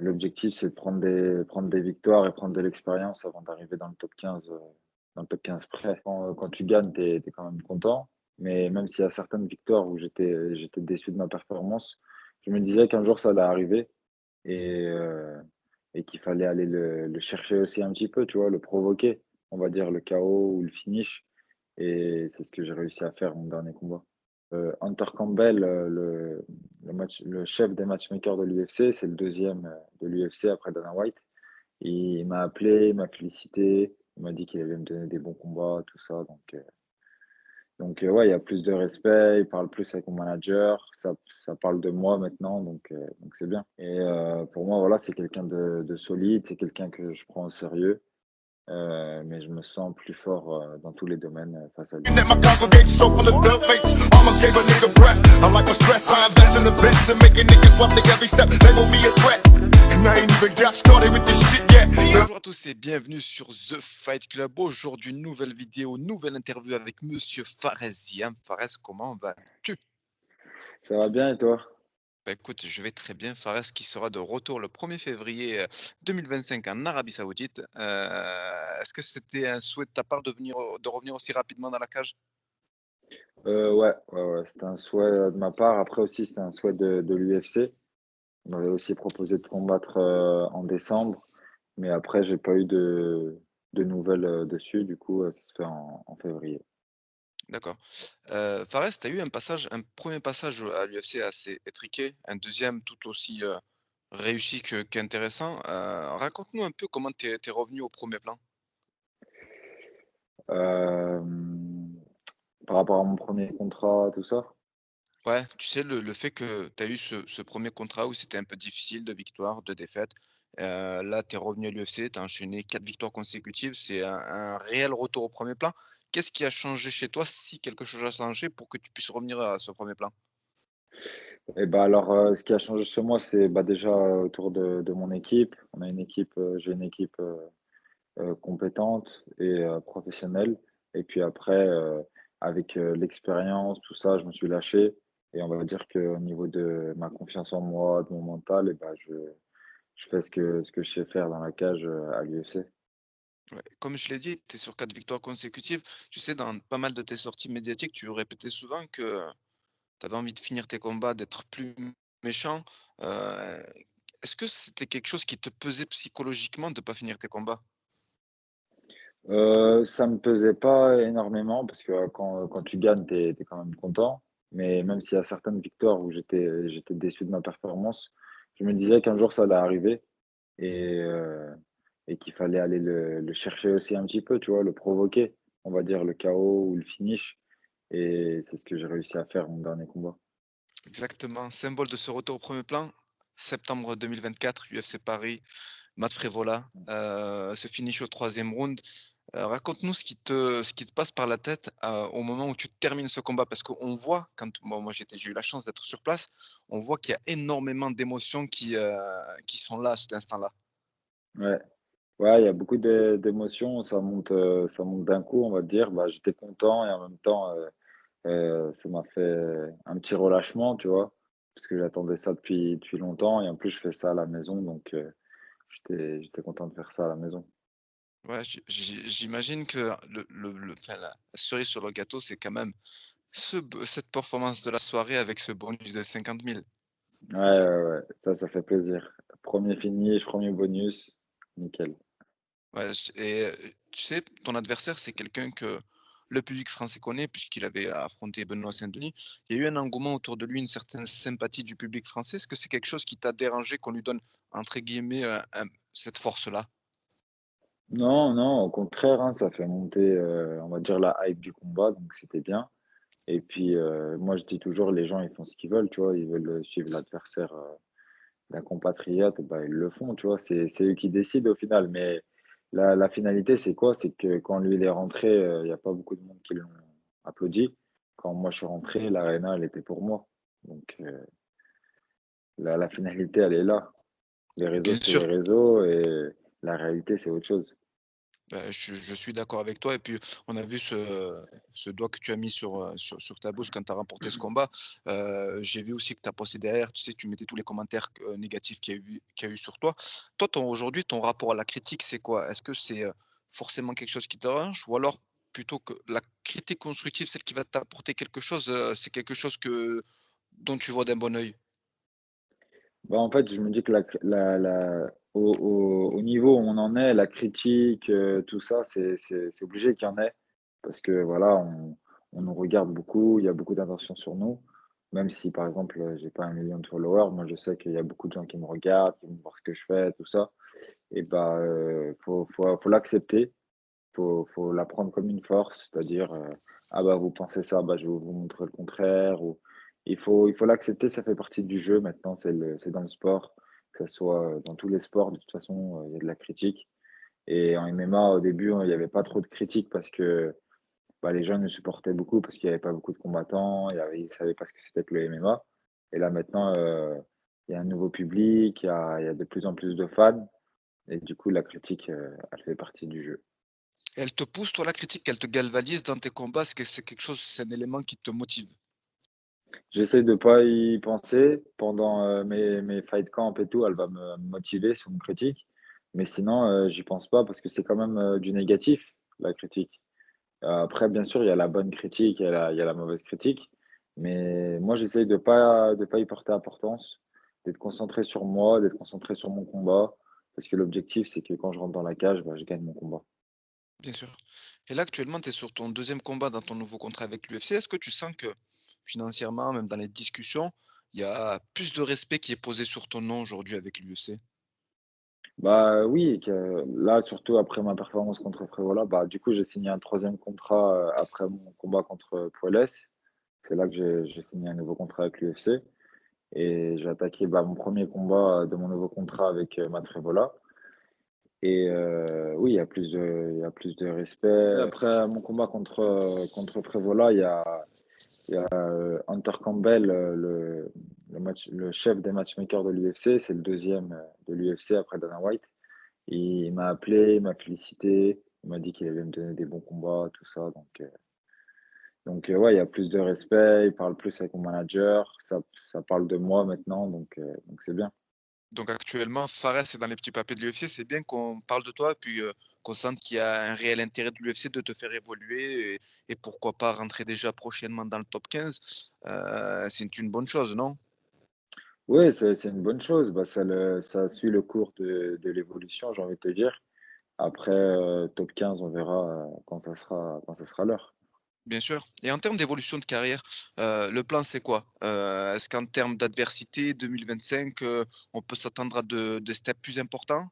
L'objectif, c'est de prendre des victoires et prendre de l'expérience avant d'arriver dans le top 15 prêt. Quand tu gagnes, tu es quand même content, mais même s'il y a certaines victoires où j'étais déçu de ma performance, je me disais qu'un jour ça allait arriver et qu'il fallait aller le chercher aussi un petit peu, tu vois? Le provoquer, on va dire le KO ou le finish, et c'est ce que j'ai réussi à faire mon dernier combat. Hunter Campbell, le chef des matchmakers de l'UFC, c'est le deuxième de l'UFC après Dana White. Il m'a appelé, il m'a félicité, il m'a dit qu'il allait me donner des bons combats, tout ça. Ouais, il y a plus de respect, il parle plus avec mon manager, ça parle de moi maintenant, donc c'est bien. Et pour moi, voilà, c'est quelqu'un de solide, c'est quelqu'un que je prends au sérieux, mais je me sens plus fort dans tous les domaines face à lui. That my congregation so full of dub fakes. I'ma give a nigga breath. I like my stress. I invest in the bets and making niggas swap their every step. They gon' be a threat. And I ain't even got started with this shit yet. Bonjour à tous et bienvenue sur The Fight Club. Aujourd'hui, nouvelle vidéo, nouvelle interview avec Monsieur Fares. Fares, comment vas-tu? Ça va bien et toi? Écoute, je vais très bien. Fares qui sera de retour le 1er février 2025 en Arabie Saoudite. Est-ce que c'était un souhait de ta part de revenir aussi rapidement dans la cage? Ouais, c'était un souhait de ma part. Après aussi, c'était un souhait de l'UFC. On m'avait aussi proposé de combattre en décembre, mais après, j'ai pas eu de nouvelles dessus. Du coup, ça se fait en février. D'accord. Fares, tu as eu un premier passage à l'UFC assez étriqué, un deuxième tout aussi réussi qu'intéressant. Raconte-nous un peu comment tu es revenu au premier plan. Euh, Par rapport à mon premier contrat, tout ça. Ouais, tu sais, le fait que tu as eu ce premier contrat où c'était un peu difficile, de victoires, de défaites. Là, tu es revenu à l'UFC, tu as enchaîné 4 victoires consécutives. C'est un réel retour au premier plan. Qu'est-ce qui a changé chez toi, si quelque chose a changé, pour que tu puisses revenir à ce premier plan? Et bah alors, ce qui a changé chez moi, c'est bah, déjà autour de mon équipe. J'ai une équipe compétente et professionnelle. Et puis après, avec l'expérience, tout ça, je me suis lâché. Et on va dire qu'au niveau de ma confiance en moi, de mon mental, et ben je fais ce que je sais faire dans la cage à l'UFC. Ouais, comme je l'ai dit, tu es sur 4 victoires consécutives. Tu sais, dans pas mal de tes sorties médiatiques, tu répétais souvent que tu avais envie de finir tes combats, d'être plus méchant. Heu, Est-ce que c'était quelque chose qui te pesait psychologiquement de pas finir tes combats? Ça me pesait pas énormément parce que quand tu gagnes, tu es quand même content. Mais même s'il y a certaines victoires où j'étais déçu de ma performance, je me disais qu'un jour ça allait arriver. Et qu'il fallait aller le chercher aussi un petit peu, tu vois? Le provoquer, on va dire le KO ou le finish, et c'est ce que j'ai réussi à faire mon dernier combat. Exactement, symbole de ce retour au premier plan, septembre 2024, UFC Paris, Matt Frevola, ce finish au troisième round. Raconte-nous ce qui te passe par la tête, au moment où tu termines ce combat? Parce qu'on voit quand moi j'ai eu la chance d'être sur place, on voit qu'il y a énormément d'émotions qui sont là à cet instant-là. Ouais, ouais, il y a beaucoup d'émotions, ça monte d'un coup, on va dire. Bah, j'étais content et en même temps, ça m'a fait un petit relâchement, tu vois? Parce que j'attendais ça depuis longtemps, et en plus je fais ça à la maison, donc j'étais content de faire ça à la maison. Ouais, j'imagine que enfin, la cerise sur le gâteau, c'est quand même cette performance de la soirée avec ce bonus de 50 000. Ouais, ça fait plaisir. Premier finish, premier bonus, nickel. Ouais, tu sais, ton adversaire, c'est quelqu'un que le public français connaît puisqu'il avait affronté Benoît Saint-Denis. Il y a eu un engouement autour de lui, une certaine sympathie du public français. Est-ce que c'est quelque chose qui t'a dérangé qu'on lui donne, entre guillemets, cette force-là? Non, au contraire, hein, ça fait monter, on va dire la hype du combat, donc c'était bien. Et puis, moi je dis toujours: «Les gens, ils font ce qu'ils veulent», tu vois? Ils veulent, suivre l'adversaire, d'un compatriote, bah, ils le font, tu vois? C'est eux qui décident au final, mais la finalité, c'est quoi? C'est que quand lui, il est rentré, il y a pas beaucoup de monde qui l'ont applaudi. Quand moi je suis rentré, l'aréna, elle était pour moi. Donc, la finalité, elle est là. Les réseaux, Bien c'est sûr. les réseaux, et la réalité, c'est autre chose. Je suis d'accord avec toi et puis on a vu ce doigt que tu as mis sur ta bouche quand tu as remporté ce combat. J'ai vu aussi que tu as posté derrière, tu sais, tu mettais tous les commentaires négatifs qu'il y a eu sur toi. Toi, aujourd'hui, ton rapport à la critique, c'est quoi? Est-ce que c'est, forcément quelque chose qui te dérange ou alors plutôt que la critique constructive, celle qui va t'apporter quelque chose, c'est quelque chose dont tu vois d'un bon œil? Bah, en fait, je me dis que au niveau où on en est, la critique, tout ça, c'est obligé qu'il y en ait. Parce que voilà, on nous regarde beaucoup, il y a beaucoup d'attention sur nous. Même si, par exemple, j'ai pas 1 million de followers, moi je sais qu'il y a beaucoup de gens qui me regardent, qui vont voir ce que je fais, tout ça. Et bah, faut l'accepter, faut la prendre comme une force, c'est-à-dire, ah bah, vous pensez ça, bah, je vais vous montrer le contraire ou il faut l'accepter, ça fait partie du jeu maintenant, c'est dans le sport, que ça soit, dans tous les sports, de toute façon, il y a de la critique et en MMA, au début, il y avait pas trop de critiques parce que, bah, les gens nous supportaient beaucoup parce qu'il y avait pas beaucoup de combattants, ils savaient pas ce que c'était que le MMA et là maintenant, il y a un nouveau public, il y a de plus en plus de fans et du coup la critique, elle fait partie du jeu. Elle te pousse, toi, la critique, elle te galvanise dans tes combats, c'est quelque chose, c'est un élément qui te motive? J'essaie de pas y penser pendant, mes fight camp et tout, elle va me motiver si on me critique, mais sinon, j'y pense pas parce que c'est quand même, du négatif, la critique. Après bien sûr, il y a la bonne critique, il y a la mauvaise critique, mais moi j'essaye de pas y porter importance, d'être concentré sur moi, d'être concentré sur mon combat, parce que l'objectif c'est que quand je rentre dans la cage, bah, je gagne mon combat. Bien sûr. Et là, actuellement, tu es sur ton deuxième combat dans ton nouveau contrat avec l'UFC. Est-ce que tu sens que financièrement, même dans les discussions, il y a plus de respect qui est posé sur ton nom aujourd'hui avec l'UFC? Bah, oui, que là, surtout après ma performance contre Frevola, bah, du coup, j'ai signé un troisième contrat, après mon combat contre, Puelles. C'est là que j'ai signé un nouveau contrat avec l'UFC et j'ai attaqué, bah, mon premier combat, de mon nouveau contrat avec, Matt Frevola et oui, il y a plus de respect. Après mon combat contre Frevola, il y a Hunter Campbell, le chef des matchmakers de l'UFC, c'est le deuxième de l'UFC après Dana White. Il m'a appelé, il m'a félicité, il m'a dit qu'il allait me donner des bons combats, tout ça. Donc, ouais, il y a plus de respect, il parle plus avec mon manager, ça parle de moi maintenant, donc c'est bien. Donc actuellement, Fares est dans les petits papiers de l'UFC. C'est bien qu'on parle de toi, puis qu'on sente qu'il y a un réel intérêt de l'UFC de te faire évoluer et pourquoi pas rentrer déjà prochainement dans le top 15. C'est une bonne chose, non? Oui, c'est une bonne chose. Bah, ça suit le cours de l'évolution, j'ai envie de te dire. Après, top 15, on verra quand ça sera l'heure. Bien sûr. Et en termes d'évolution de carrière, le plan, c'est quoi? Est-ce qu'en termes d'adversité, 2025, on peut s'attendre à de steps plus importants?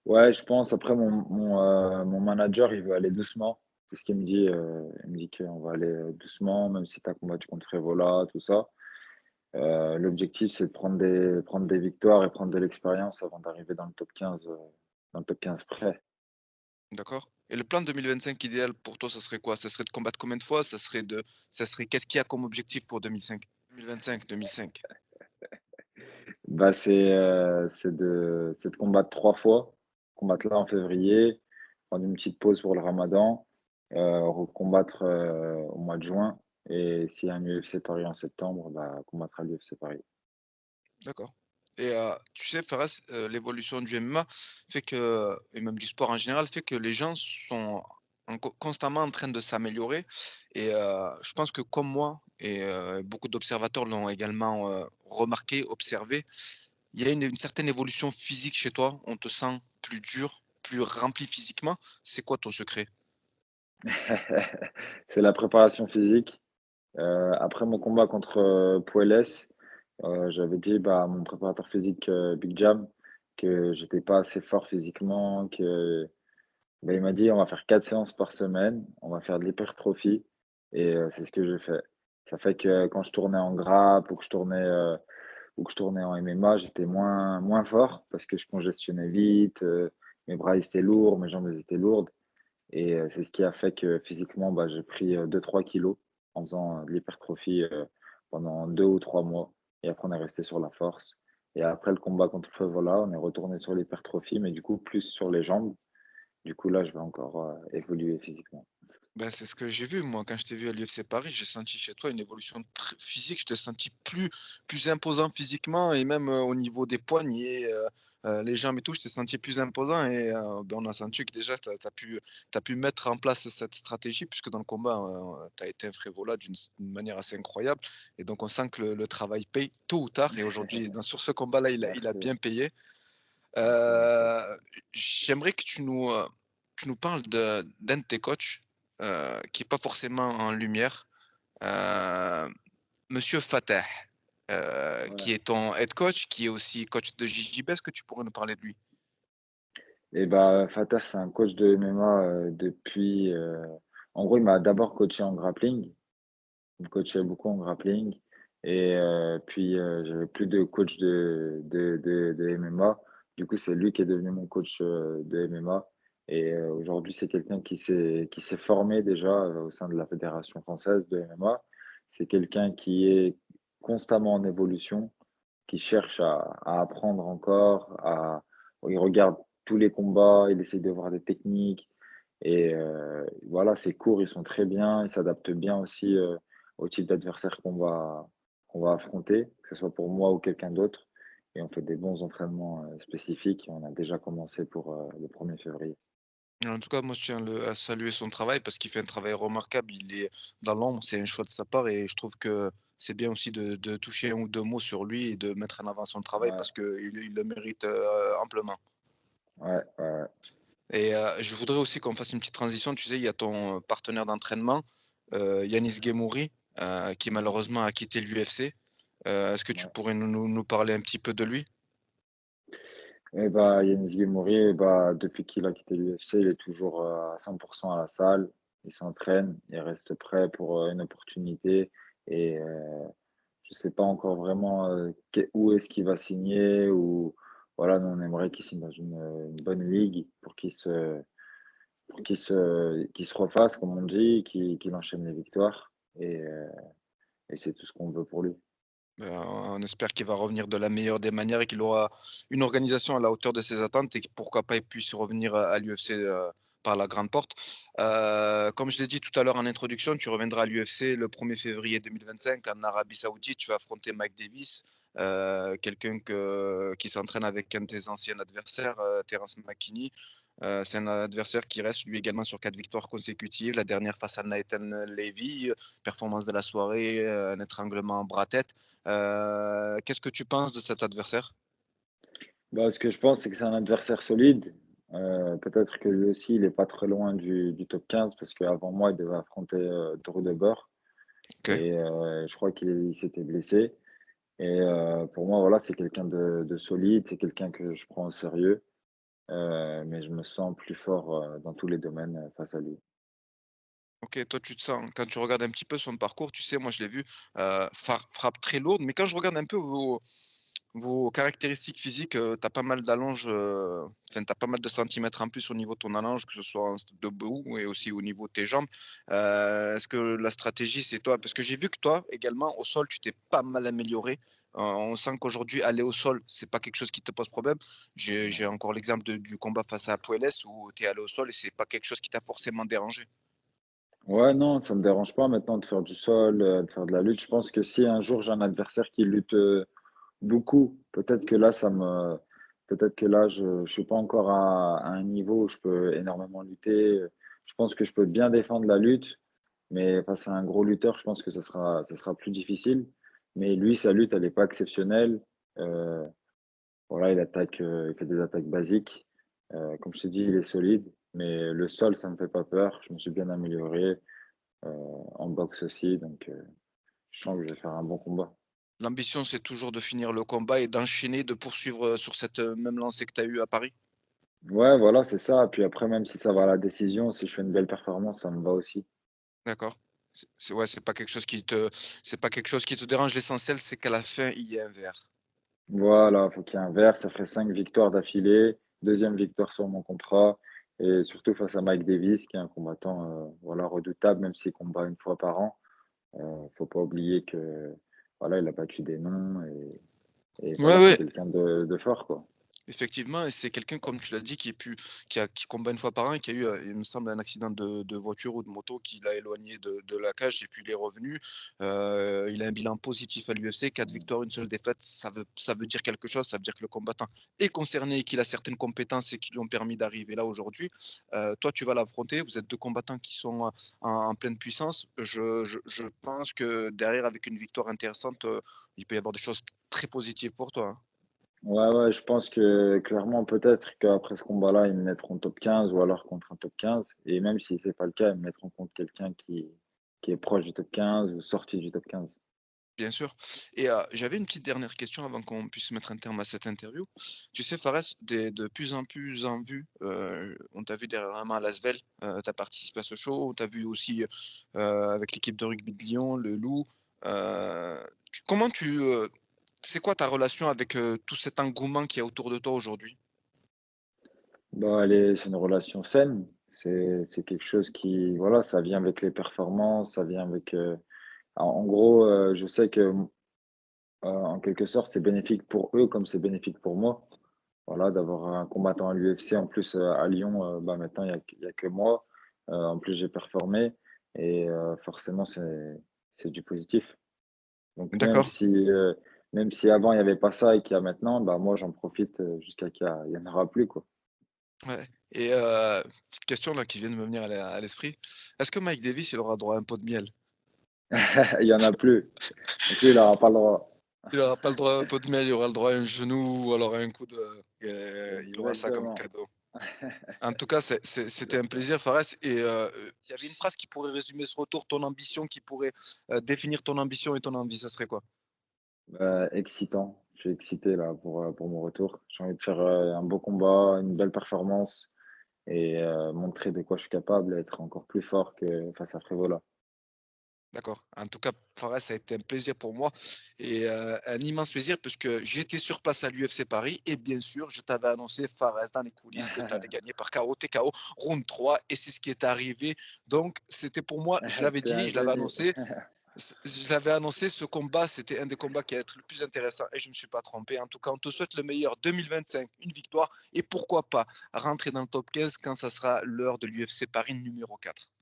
Ouais, je pense. Après, mon manager, il veut aller doucement. C'est ce qu'il me dit. Il me dit qu'on va aller doucement, même si tu as combattu contre Evola, tout ça. L'objectif, c'est de prendre des victoires et prendre de l'expérience avant d'arriver dans le top 15 prêt. D'accord. Et le plan 2025 idéal pour toi, ça serait quoi? Ça serait de combattre combien de fois? Ça serait qu'est-ce qu'il y a comme objectif pour 2005? 2025, 2005. Bah, c'est de combattre 3 fois. Combattre là en février, prendre une petite pause pour le ramadan, recombattre, au mois de juin et s'il y a un UFC Paris en septembre, bah, combattre à l'UFC Paris. D'accord. Et tu sais, Fares, l'évolution du MMA fait que et même du sport en général, fait que les gens sont constamment en train de s'améliorer et je pense que comme moi et beaucoup d'observateurs l'ont également, remarqué, observé, il y a une certaine évolution physique chez toi. On te sent plus dur, plus rempli physiquement. C'est quoi ton secret? C'est la préparation physique. Après mon combat contre, Puelles, j'avais dit, bah, à mon préparateur physique, Big Jam, que j'étais pas assez fort physiquement, bah, il m'a dit: «On va faire 4 séances par semaine, on va faire de l'hypertrophie» et c'est ce que j'ai fait. Ça fait que quand je tournais en grappe ou que je tournais en MMA, j'étais moins fort parce que je congestionnais vite, mes bras, ils étaient lourds, mes jambes, elles étaient lourdes et c'est ce qui a fait que physiquement, bah, j'ai pris, 2-3 kilogrammes en faisant, de l'hypertrophie, pendant 2 ou 3 mois et après on est resté sur la force et après le combat contre Feu, voilà, on est retourné sur l'hypertrophie mais du coup plus sur les jambes Du coup, là, je vais encore évoluer physiquement. Ben, c'est ce que j'ai vu moi quand je t'ai vu à l'UFC Paris, j'ai senti chez toi une évolution physique, je t'ai senti plus imposant physiquement et même au niveau des poignets, les jambes et tout, je t'ai senti plus imposant et ben, on a senti que déjà tu as pu mettre en place cette stratégie puisque dans le combat, tu as été un Frévola d'une manière assez incroyable et donc on sent que le travail paye tôt ou tard et aujourd'hui sur ce combat-là, il a Merci, bien payé. merci. Heu, J'aimerais que tu nous parles d'un de tes coachs, qui est pas forcément en lumière, heu, monsieur Fateh, Ouais. qui est ton head coach, qui est aussi coach de JJB. Est-ce que tu pourrais nous parler de lui? Et bah, Fater, c'est un coach de MMA depuis. En gros, il m'a d'abord coaché en grappling. Il me coachait beaucoup en grappling. Et puis, j'avais plus de coach de MMA. Du coup, c'est lui qui est devenu mon coach de MMA. Et aujourd'hui, c'est quelqu'un qui s'est formé déjà au sein de la Fédération française de MMA. C'est quelqu'un qui est constamment en évolution, qui cherche à apprendre encore, il regarde tous les combats, il essaie de voir des techniques. Et voilà, ses cours, ils sont très bien, il s'adapte bien aussi au type d'adversaire qu'on va affronter, que ce soit pour moi ou quelqu'un d'autre. Et on fait des bons entraînements spécifiques et on a déjà commencé pour le 1er février. En tout cas, moi, je tiens à saluer son travail parce qu'il fait un travail remarquable. Il est dans l'ombre, c'est un choix de sa part et je trouve que c'est bien aussi de toucher un ou 2 mots sur lui et de mettre en avant son travail Ouais, parce qu'il le mérite, amplement. ouais, ouais, ouais. Et je voudrais aussi qu'on fasse une petite transition. Tu sais, il y a ton partenaire d'entraînement, Yanis Guémouri, qui malheureusement a quitté l'UFC. Est-ce que tu Ouais. pourrais nous parler un petit peu de lui? Et bah, Yanis Guillemot, bah, depuis qu'il a quitté l'UFC, il est toujours à 100% à la salle. Il s'entraîne, il reste prêt pour une opportunité. Et je sais pas encore vraiment où est-ce qu'il va signer ou voilà, nous on aimerait qu'il signe dans une bonne ligue qu'il se refasse, comme on dit, qu'il enchaîne les victoires. Et c'est tout ce qu'on veut pour lui. On espère qu'il va revenir de la meilleure des manières et qu'il aura une organisation à la hauteur de ses attentes et que pourquoi pas il puisse revenir à l'UFC par la grande porte. Comme je l'ai dit tout à l'heure en introduction, tu reviendras à l'UFC le 1er février 2025 en Arabie Saoudite. Tu vas affronter Mike Davis, qui s'entraîne avec un de tes anciens adversaires, Terence McKinney. C'est un adversaire qui reste lui également sur 4 victoires consécutives. La dernière face à Nathan Levy, performance de la soirée, un étranglement bras-tête. Qu'est-ce que tu penses de cet adversaire? Bah, ce que je pense, c'est que c'est un adversaire solide. Peut-être que lui aussi, il est pas très loin du top 15 parce qu'avant moi, il devait affronter Drew Dober OK. et je crois qu'il s'était blessé. Et pour moi, voilà, c'est quelqu'un de solide, c'est quelqu'un que je prends au sérieux, mais je me sens plus fort dans tous les domaines face à lui. OK, toi tu te sens quand tu regardes un petit peu son parcours, tu sais, moi je l'ai vu, frappe très lourde, mais quand je regarde un peu vos caractéristiques physiques, tu as pas mal d'allonges, enfin, tu as pas mal de centimètres en plus au niveau de ton allonge, que ce soit en debout et aussi au niveau de tes jambes. Est-ce que la stratégie, c'est toi parce que j'ai vu que toi, également, au sol, tu t'es pas mal amélioré. On sent qu'aujourd'hui, aller au sol, c'est pas quelque chose qui te pose problème. J'ai encore l'exemple du combat face à Puelles où tu es allé au sol et c'est pas quelque chose qui t'a forcément dérangé. Ouais, non, ça me dérange pas maintenant de faire du sol, de faire de la lutte. Je pense que si un jour j'ai un adversaire qui lutte beaucoup. Peut-être que là, je suis pas encore à un niveau où je peux énormément lutter. Je pense que je peux bien défendre la lutte, mais face à un gros lutteur, je pense que ça sera plus difficile. Mais lui, sa lutte, elle est pas exceptionnelle. Euh, voilà, il fait des attaques basiques. Comme je t'ai dit, il est solide, mais le sol, ça me fait pas peur. Je me suis bien amélioré en boxe aussi, donc je sens que je vais faire un bon combat. L'ambition, c'est toujours de finir le combat et d'enchaîner, de poursuivre, sur cette, même lancée que tu as eue à Paris? Ouais, voilà, c'est ça. Puis après, même si ça va à la décision, si je fais une belle performance, ça me va aussi. D'accord. Ouais, c'est pas quelque chose qui te dérange, l'essentiel, c'est qu'à la fin, il y ait un verre. Voilà, faut qu'il y ait un vert. Ça ferait 5 victoires d'affilée. Deuxième victoire sur mon contrat. Et surtout face à Mike Davis, qui est un combattant voilà, redoutable, même s'il combat une fois par an. Faut pas oublier que voilà, il a battu des noms et Ouais, voilà, c'est ouais. quelqu'un de fort, quoi. Effectivement, et c'est quelqu'un, comme tu l'as dit, qui combat une fois par an et qui a eu, il me semble, un accident de voiture ou de moto qui l'a éloigné de la cage et puis il est revenu. Il a un bilan positif à l'UFC, 4 victoires, une seule défaite. Ça veut dire quelque chose, ça veut dire que le combattant est concerné et qu'il a certaines compétences et qui lui ont permis d'arriver là aujourd'hui. Toi, tu vas l'affronter. Vous êtes 2 combattants qui sont, en pleine puissance. Je pense que derrière, avec une victoire intéressante, il peut y avoir des choses très positives pour toi, hein. Ouais, ouais, je pense que clairement, peut-être qu'après ce combat-là, ils me mettront top 15 ou alors contre un top 15. Et même si c'est pas le cas, ils me mettront contre quelqu'un qui est proche du top 15 ou sorti du top 15. Bien sûr. Et j'avais une petite dernière question avant qu'on puisse mettre un terme à cette interview. Tu sais, Fares, de plus en plus en vue, on t'a vu dernièrement à Lasvel, tu as participé à ce show, on t'a vu aussi avec l'équipe de rugby de Lyon, le Loup. Comment c'est quoi ta relation avec tout cet engouement qu'il y a autour de toi aujourd'hui? Bah, c'est une relation saine. C'est quelque chose qui, voilà, ça vient avec les performances, ça vient avec. En gros, je sais que, en quelque sorte, c'est bénéfique pour eux comme c'est bénéfique pour moi. Voilà, d'avoir un combattant à l'UFC. En plus, à Lyon, bah, maintenant, il y a que moi. En plus, j'ai performé et forcément, c'est du positif. Donc D'accord. même si avant il y avait pas ça et qu'il y a maintenant, bah, moi, j'en profite, jusqu'à qu'il y en aura plus, quoi. Ouais. Et petite question là qui vient de me venir à l'esprit. Est-ce que Mike Davis, il aura droit à un pot de miel? Il y en a plus. Donc lui, il aura pas le droit. Il aura pas le droit à un pot de miel, il aura le droit à un genou ou alors à un coup de il aura ça comme Exactement. cadeau. En tout cas, c'était un plaisir, Fares. Et il y avait une phrase qui pourrait résumer ce retour, ton ambition, qui pourrait définir ton ambition et ton envie, ça serait quoi? Excitant. Je suis excité là pour mon retour. J'ai envie de faire, un beau combat, une belle performance et montrer de quoi je suis capable et être encore plus fort que face à Frevola. D'accord. En tout cas, Fares, ça a été un plaisir pour moi et un immense plaisir puisque j'étais sur place à l'UFC Paris et bien sûr, je t'avais annoncé, Fares, dans les coulisses, que tu allais gagner par KO, TKO, round 3 et c'est ce qui est arrivé. Donc, c'était pour moi, je l'avais Tu es dit, un je l'avais génie. annoncé. Je l'avais annoncé, ce combat, c'était un des combats qui allait être le plus intéressant et je ne me suis pas trompé. En tout cas, on te souhaite le meilleur 2025, une victoire et pourquoi pas rentrer dans le top 15 quand ça sera l'heure de l'UFC Paris numéro 4.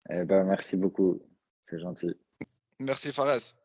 Eh ben, merci beaucoup. C'est gentil. Merci Fares.